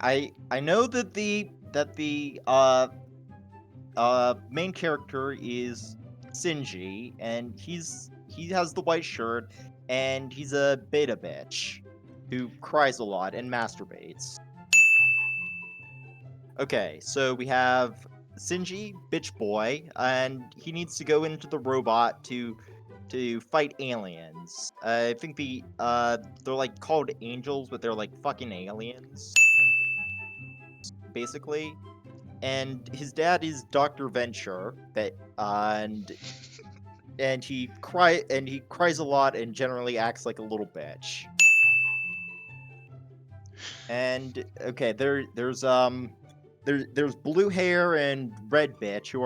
Okay, I know that the main character is Shinji, and he has the white shirt, and he's a beta bitch who cries a lot and masturbates. Okay, so we have Shinji, bitch boy, and he needs to go into the robot to fight aliens. I think they're like called angels, but they're like fucking aliens, basically. And his dad is Dr. Venture, and he cries a lot and generally acts like a little bitch. And okay, there's blue hair and red bitch who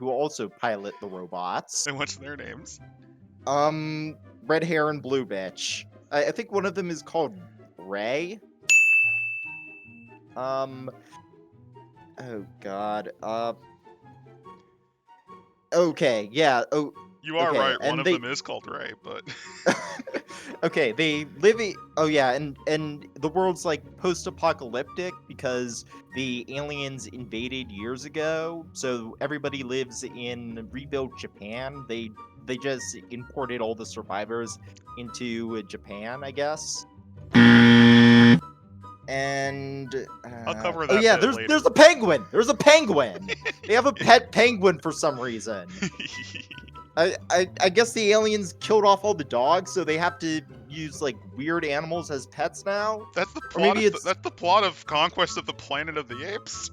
also pilot the robots. And what's their names? Red hair and blue bitch. I think one of them is called Ray. Oh god. Okay, yeah. Oh, You are okay. right, one And of them is called Ray, but... okay, they live. Oh yeah, and the world's like post-apocalyptic because the aliens invaded years ago. So everybody lives in rebuilt Japan. They just imported all the survivors into Japan, I guess. And I'll cover oh that yeah, bit later. there's a penguin. There's a penguin. They have a pet penguin for some reason. I guess the aliens killed off all the dogs, so they have to use like weird animals as pets now. That's the Or plot. maybe it's That's the plot of Conquest of the Planet of the Apes.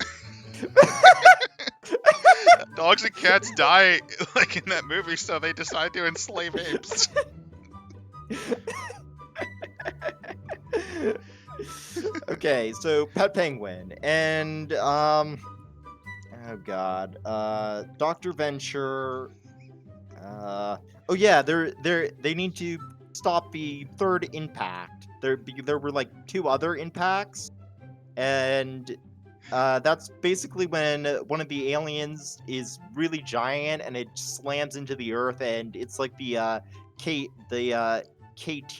Dogs and cats die like in that movie, so they decide to enslave apes. okay. So pet penguin and oh god, Dr. Venture. Oh yeah, they need to stop the third impact. There were like two other impacts, and that's basically when one of the aliens is really giant and it slams into the earth, and it's like KT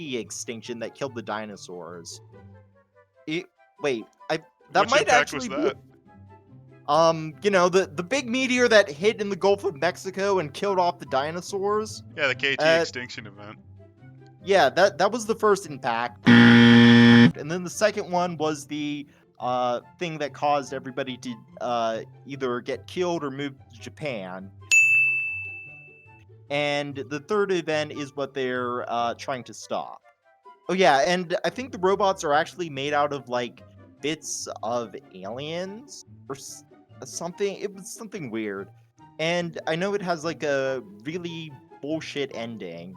extinction that killed the dinosaurs. Wait, that Which might impact was actually that? be the big meteor that hit in the Gulf of Mexico and killed off the dinosaurs. Yeah, the KT Uh, extinction event. Yeah, that was the first impact, and then the second one was the thing that caused everybody to either get killed or move to Japan. And the third event is what they're trying to stop. Oh yeah, and I think the robots are actually made out of like bits of aliens or something. It was something weird, and I know it has like a really bullshit ending.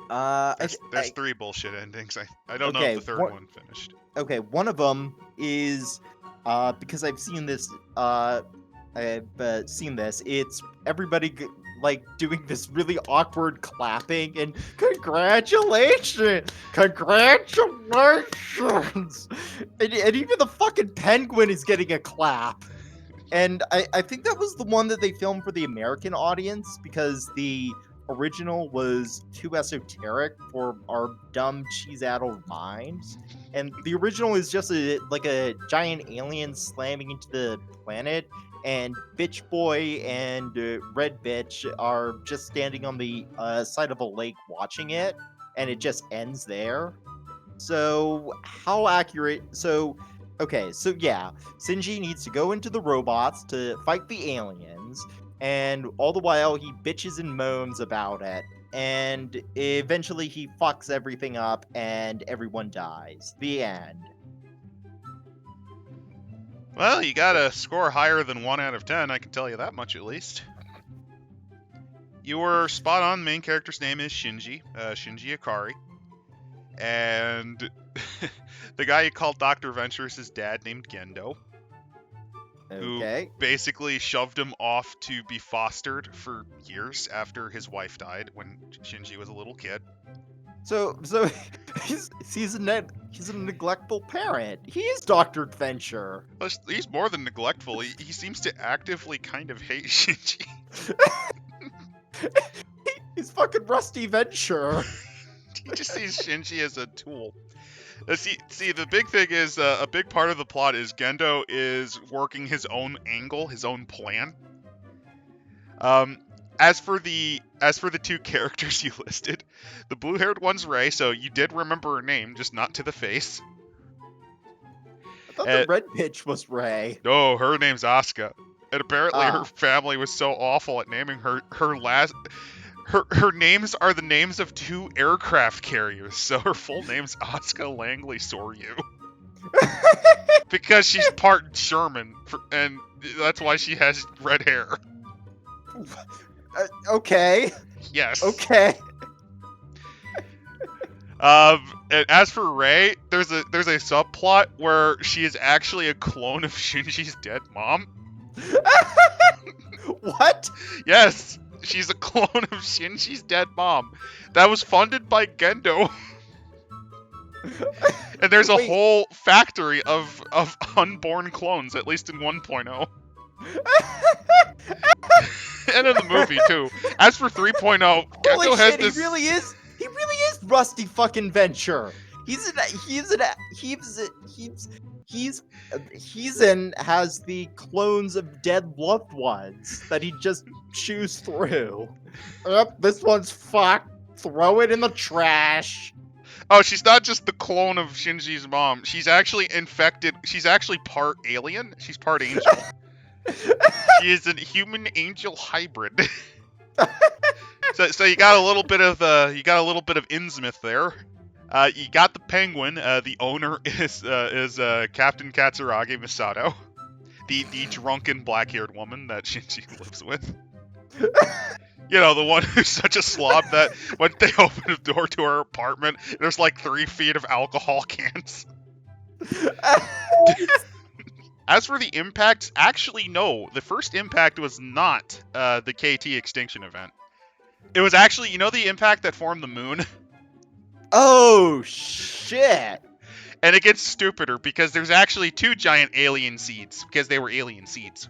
There's three bullshit endings. I don't know if Okay, the third one finished. okay, one of them is because I've seen this. I've seen this. It's everybody like doing this really awkward clapping and congratulations, congratulations, and even the fucking penguin is getting a clap. And I think that was the one that they filmed for the American audience because the original was too esoteric for our dumb cheese-addled minds. And the original is just like a giant alien slamming into the planet, and Bitch Boy and Red Bitch are just standing on the side of a lake watching it, and it just ends there. So how accurate? So okay, so yeah, Shinji needs to go into the robots to fight the aliens, and all the while he bitches and moans about it, and eventually he fucks everything up, and everyone dies. The end. Well, you gotta score higher than 1 out of 10, I can tell you that much at least. You were spot on. The main character's name is Shinji, Shinji Ikari. And the guy you called Dr. Venture is his dad named Gendo. Okay. Who basically shoved him off to be fostered for years after his wife died when Shinji was a little kid. So he's a neglectful parent. He is Dr. Venture. He's more than neglectful. He seems to actively kind of hate Shinji. He's fucking Rusty Venture. He just sees Shinji as a tool. See, the big thing is a big part of the plot is Gendo is working his own angle, his own plan. As for the two characters you listed, the blue-haired one's Ray, so you did remember her name, just not to the face. I thought the red bitch was Ray. No, her name's Asuka, and apparently her Ah. family was so awful at naming her names are the names of 2 aircraft carriers, so her full name's Asuka Langley Soryu. Because she's part German, and that's why she has red hair. Okay. Yes. Okay. And as for Ray, there's a subplot where she is actually a clone of Shinji's dead mom. What? Yes, she's a clone of Shinji's dead mom. That was funded by Gendo. And there's a Wait. whole factory of unborn clones, at least in 1.0. And in the movie too. As for 3.0, Holy Gendo has shit, this. he really is Rusty fucking Venture. He's has the clones of dead loved ones that he just chews through. Yep, this one's fucked. Throw it in the trash. Oh, she's not just the clone of Shinji's mom. She's actually infected. She's actually part alien. She's part angel. She is a human angel hybrid. So you got a little bit of Innsmouth there. You got the penguin. The owner is Captain Katsuragi Misato, the drunken black-haired woman that Shinji lives with. You know, the one who's such a slob that when they open the door to her apartment, there's like 3 feet of alcohol cans. As for the impacts, actually no. The first impact was not the KT extinction event. It was actually, you know, the impact that formed the moon? Oh, shit. And it gets stupider because there's actually 2 giant alien seeds, because they were alien seeds.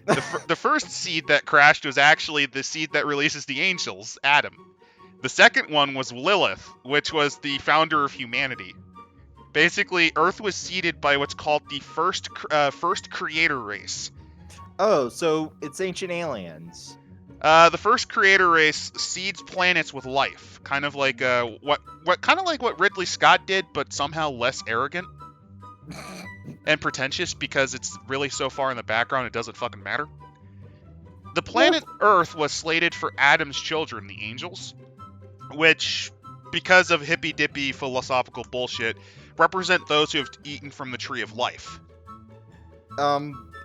The first seed that crashed was actually the seed that releases the angels, Adam. The second one was Lilith, which was the founder of humanity. Basically, Earth was seeded by what's called the first creator race. Oh, so it's ancient aliens. The first creator race seeds planets with life, kind of like what Ridley Scott did, but somehow less arrogant and pretentious because it's really so far in the background it doesn't fucking matter. The planet Earth was slated for Adam's children, the angels, which, because of hippy-dippy philosophical bullshit, represent those who have eaten from the tree of life.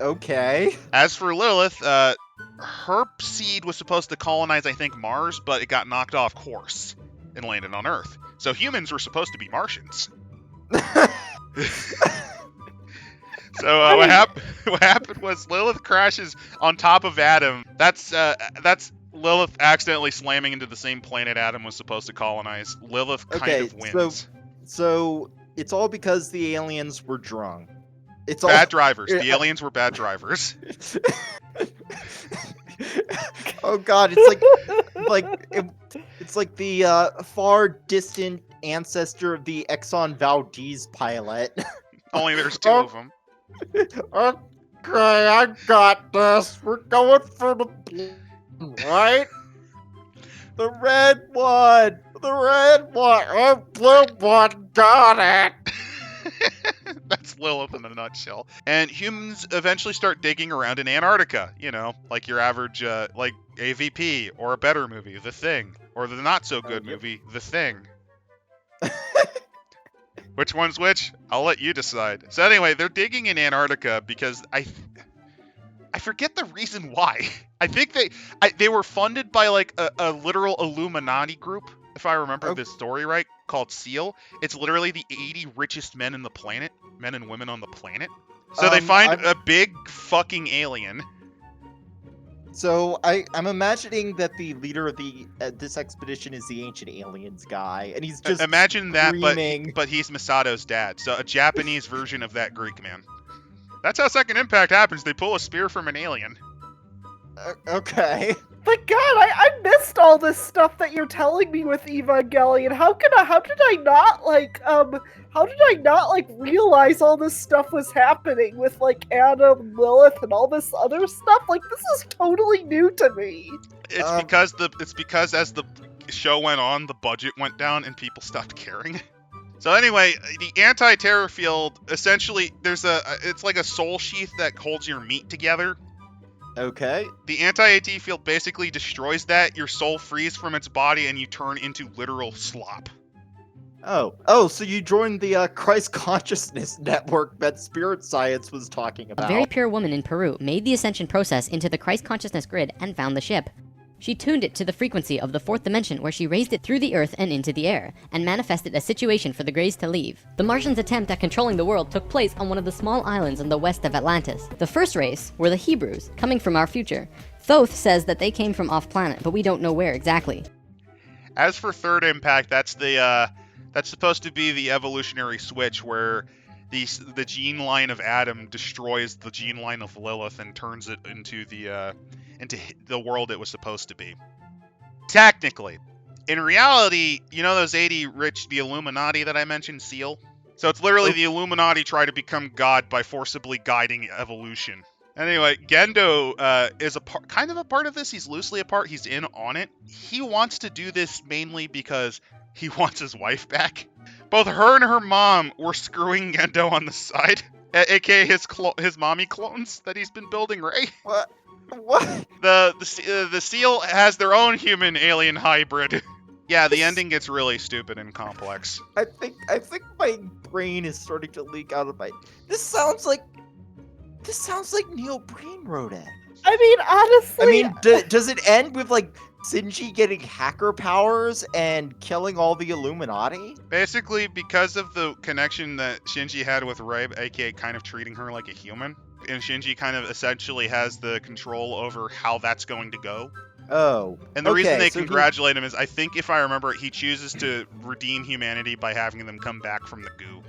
Okay. As for Lilith, her seed was supposed to colonize, I think, Mars, but it got knocked off course and landed on Earth. So humans were supposed to be Martians. So what happened was Lilith crashes on top of Adam. That's Lilith accidentally slamming into the same planet Adam was supposed to colonize. Lilith kind of wins. So it's all because the aliens were drunk. It's Bad all drivers. The aliens were bad drivers. Oh god, it's like the far distant ancestor of the Exxon Valdez pilot. Only there's 2 of them. Okay, I got this. We're going for the blue, right? The red one. Oh, blue one. Got it. That's Lilith in a nutshell. And humans eventually start digging around in Antarctica, you know, like your average, like AVP, or a better movie, The Thing, or the not-so-good movie, The Thing. Which one's which? I'll let you decide. So anyway, they're digging in Antarctica because I forget the reason why. I think they were funded by like a literal Illuminati group, if I remember this story right, called SEAL. It's literally the 80 richest men in the planet, men and women on the planet. So they find a big fucking alien. So I'm imagining that the leader of this expedition is the Ancient Aliens guy, and he's just imagine screaming. that, but he's Misato's dad, so a Japanese version of that Greek man. That's how Second Impact happens. They pull a spear from an alien. Okay. But God, I missed all this stuff that you're telling me with Evangelion. How did I not realize all this stuff was happening with like Adam, Lilith, and all this other stuff? Like this is totally new to me. It's because as the show went on, the budget went down and people stopped caring. So anyway, the anti-terror field, essentially, it's like a soul sheath that holds your meat together. Okay. The anti-AT field basically destroys that, your soul frees from its body, and you turn into literal slop. Oh, so you joined the Christ Consciousness Network that Spirit Science was talking about. A very pure woman in Peru made the ascension process into the Christ consciousness grid and found the ship. She tuned it to the frequency of the fourth dimension where she raised it through the earth and into the air, and manifested a situation for the Greys to leave. The Martians' attempt at controlling the world took place on one of the small islands in the west of Atlantis. The first race were the Hebrews, coming from our future. Thoth says that they came from off-planet, but we don't know where exactly. As for Third Impact, that's supposed to be the evolutionary switch where the gene line of Adam destroys the gene line of Lilith and turns it into the world it was supposed to be. Technically. In reality, you know those 80 rich, the Illuminati that I mentioned, SEAL? So it's literally the Illuminati try to become God by forcibly guiding evolution. Anyway, Gendo is kind of a part of this. He's loosely a part. He's in on it. He wants to do this mainly because he wants his wife back. Both her and her mom were screwing Gendo on the side, aka his mommy clones that he's been building, Ray. What? The SEAL has their own human alien hybrid. Yeah, the ending gets really stupid and complex. I think my brain is starting to leak out of my. This sounds like Neil Breen wrote it. I mean, honestly. I mean, does it end with like Shinji getting hacker powers and killing all the Illuminati? Basically, because of the connection that Shinji had with Rei, aka kind of treating her like a human, and Shinji kind of essentially has the control over how that's going to go. Oh. And the reason they congratulate him is, I think if I remember, he chooses to redeem humanity by having them come back from the goo.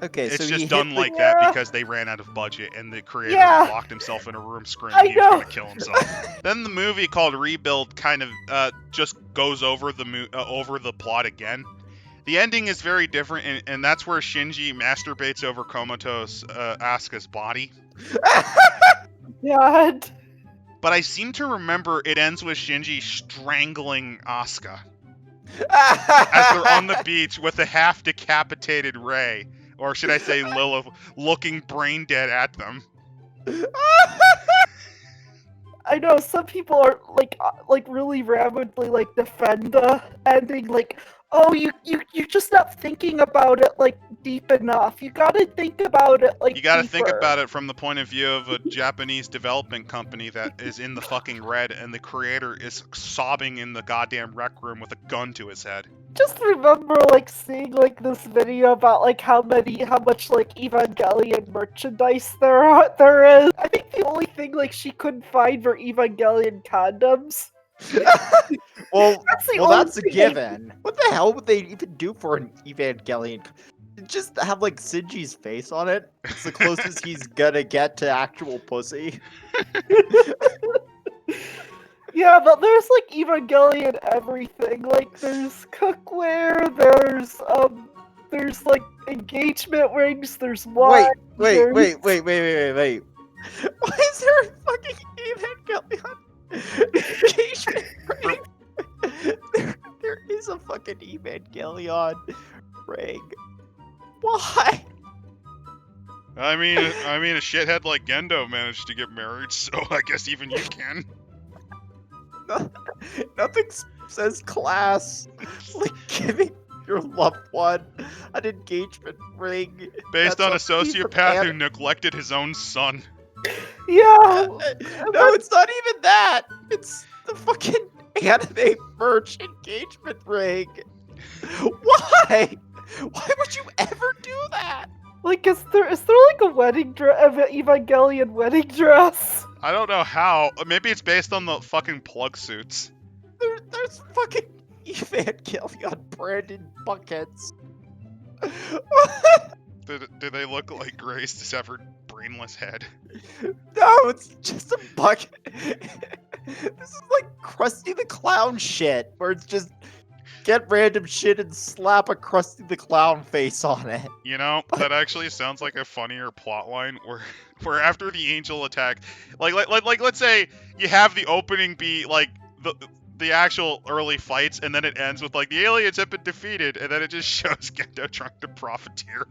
Okay, it's so just he done like that because they ran out of budget and the creator locked himself in a room screaming he was going to kill himself. Then the movie called Rebuild kind of just goes over the plot again. The ending is very different, and that's where Shinji masturbates over comatose Asuka's body. God. But I seem to remember it ends with Shinji strangling Asuka as they're on the beach with a half-decapitated Rei. Or should I say Lilith, looking brain dead at them. I know some people are like really rapidly like defend the ending, like, oh, you're just not thinking about it like deep enough. You gotta think about it like. You gotta deeper. think about it from the point of view of a Japanese development company that is in the fucking red, and the creator is sobbing in the goddamn rec room with a gun to his head. Just remember like seeing like this video about like how much like Evangelion merchandise there is. I think the only thing like she couldn't find were Evangelion condoms. Well, that's a thing given. What the hell would they even do for an Evangelion? Just have like Shinji's face on it. It's the closest he's gonna get to actual pussy. Yeah, but there's like Evangelion everything. Like there's cookware, there's like engagement rings, there's wine. Wait. Why is there a fucking Evangelion engagement ring? There is a fucking Evangelion ring. Why? I mean, a shithead like Gendo managed to get married, so I guess even you can. Nothing says class like giving your loved one an engagement ring. Based on a sociopath who neglected his own son. Yeah. No, it's not even that. It's the fucking anime merch engagement ring. Why? Why would you ever do that? Like, is there like a wedding dress, Evangelion wedding dress? I don't know how. Maybe it's based on the fucking plug suits. There's fucking Evangelion branded buckets. Do they look like Gray's severed brainless head? No, it's just a bucket. This is like Krusty the Clown shit, where it's just get random shit and slap a Krusty the Clown face on it. You know, that actually sounds like a funnier plot line where after the angel attack, like let's say you have the opening be like the actual early fights, and then it ends with like the aliens have been defeated, and then it just shows Gendo trying to profiteer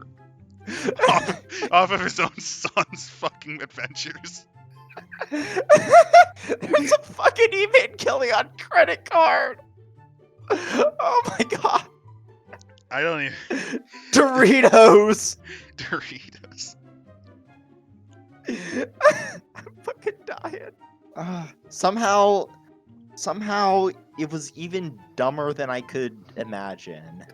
off of his own son's fucking adventures. There's a fucking Evangelion credit card. Oh my god. I don't even. Doritos. Doritos. I'm fucking dying. Somehow it was even dumber than I could imagine.